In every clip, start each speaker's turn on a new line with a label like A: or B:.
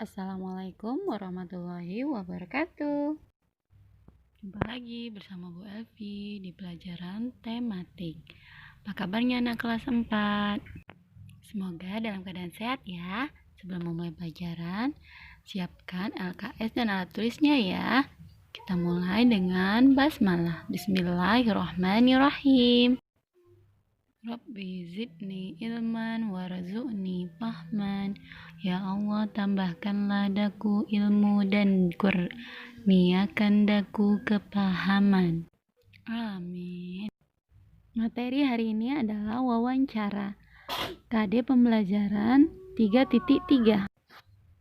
A: Assalamualaikum warahmatullahi wabarakatuh. Jumpa lagi bersama Bu Elvi di pelajaran tematik. Apa kabarnya anak kelas 4? Semoga dalam keadaan sehat ya. Sebelum memulai pelajaran, siapkan LKS dan alat tulisnya ya. Kita mulai dengan basmalah. Bismillahirrahmanirrahim. Rabbi zidni ilman warzuqni fahman. Ya Allah, tambahkanlah daku ilmu dan kurniakan daku kepahaman. Amin. Materi hari ini adalah wawancara. KD pembelajaran 3.3.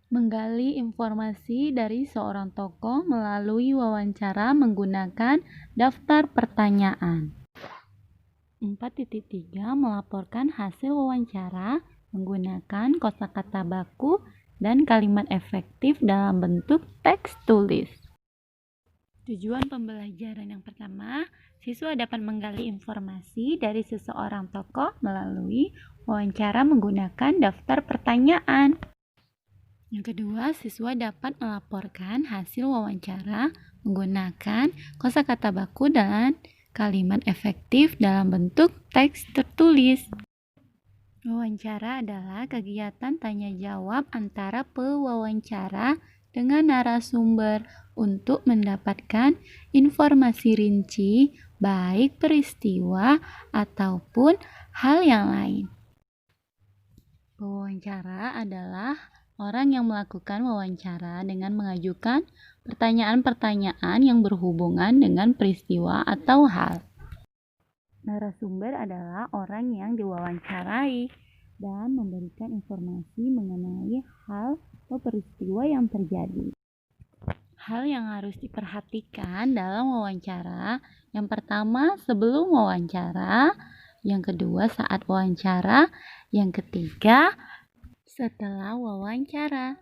A: Menggali informasi dari seorang tokoh melalui wawancara menggunakan daftar pertanyaan. 4.3 melaporkan hasil wawancara menggunakan kosakata baku dan kalimat efektif dalam bentuk teks tulis. Tujuan pembelajaran yang pertama, siswa dapat menggali informasi dari seseorang tokoh melalui wawancara menggunakan daftar pertanyaan. Yang kedua, siswa dapat melaporkan hasil wawancara menggunakan kosakata baku dan kalimat efektif dalam bentuk teks tertulis. Wawancara adalah kegiatan tanya jawab antara pewawancara dengan narasumber untuk mendapatkan informasi rinci baik peristiwa ataupun hal yang lain. Pewawancara adalah orang yang melakukan wawancara dengan mengajukan pertanyaan-pertanyaan yang berhubungan dengan peristiwa atau hal. Narasumber adalah orang yang diwawancarai dan memberikan informasi mengenai hal atau peristiwa yang terjadi. Hal yang harus diperhatikan dalam wawancara, yang pertama sebelum wawancara, yang kedua saat wawancara, yang ketiga setelah wawancara.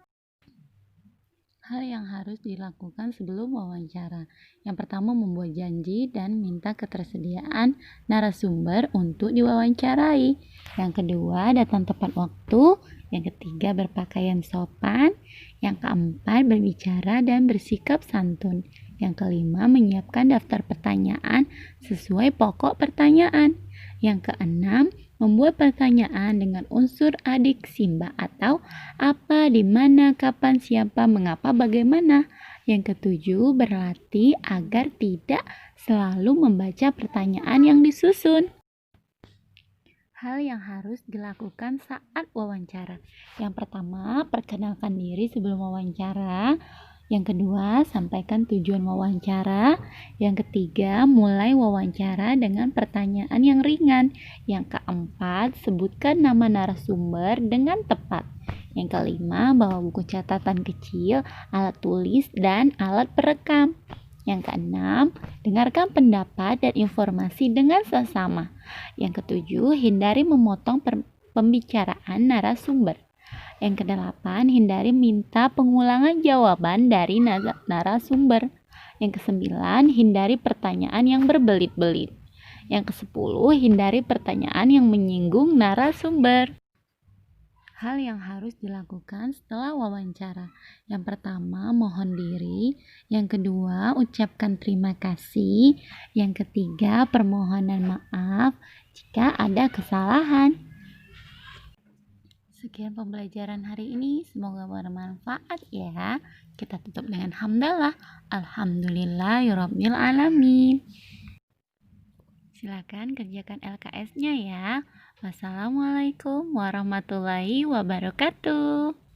A: Hal yang harus dilakukan sebelum wawancara. Yang pertama, membuat janji dan minta ketersediaan narasumber untuk diwawancarai. Yang kedua, datang tepat waktu. Yang ketiga, berpakaian sopan. Yang keempat, berbicara dan bersikap santun. Yang kelima, menyiapkan daftar pertanyaan sesuai pokok pertanyaan. Yang keenam, membuat pertanyaan dengan unsur adik simba atau apa, di mana, kapan, siapa, mengapa, bagaimana. Yang ketujuh, berlatih agar tidak selalu membaca pertanyaan yang disusun. Hal yang harus dilakukan saat wawancara. Yang pertama, perkenalkan diri sebelum wawancara. Yang kedua, sampaikan tujuan wawancara. Yang ketiga, mulai wawancara dengan pertanyaan yang ringan. Yang keempat, sebutkan nama narasumber dengan tepat. Yang kelima, bawa buku catatan kecil, alat tulis, dan alat perekam. Yang keenam, dengarkan pendapat dan informasi dengan seksama. Yang ketujuh, hindari memotong pembicaraan narasumber. Yang kedelapan, hindari minta pengulangan jawaban dari narasumber. Yang kesembilan, hindari pertanyaan yang berbelit-belit. Yang kesepuluh, hindari pertanyaan yang menyinggung narasumber. Hal yang harus dilakukan setelah wawancara. Yang pertama, mohon diri. Yang kedua, ucapkan terima kasih. Yang ketiga, permohonan maaf jika ada kesalahan. Sekian pembelajaran hari ini, semoga bermanfaat ya. Kita tutup dengan hamdalah. Alhamdulillahirabbil alamin. Silakan kerjakan LKS-nya ya. Wassalamualaikum warahmatullahi wabarakatuh.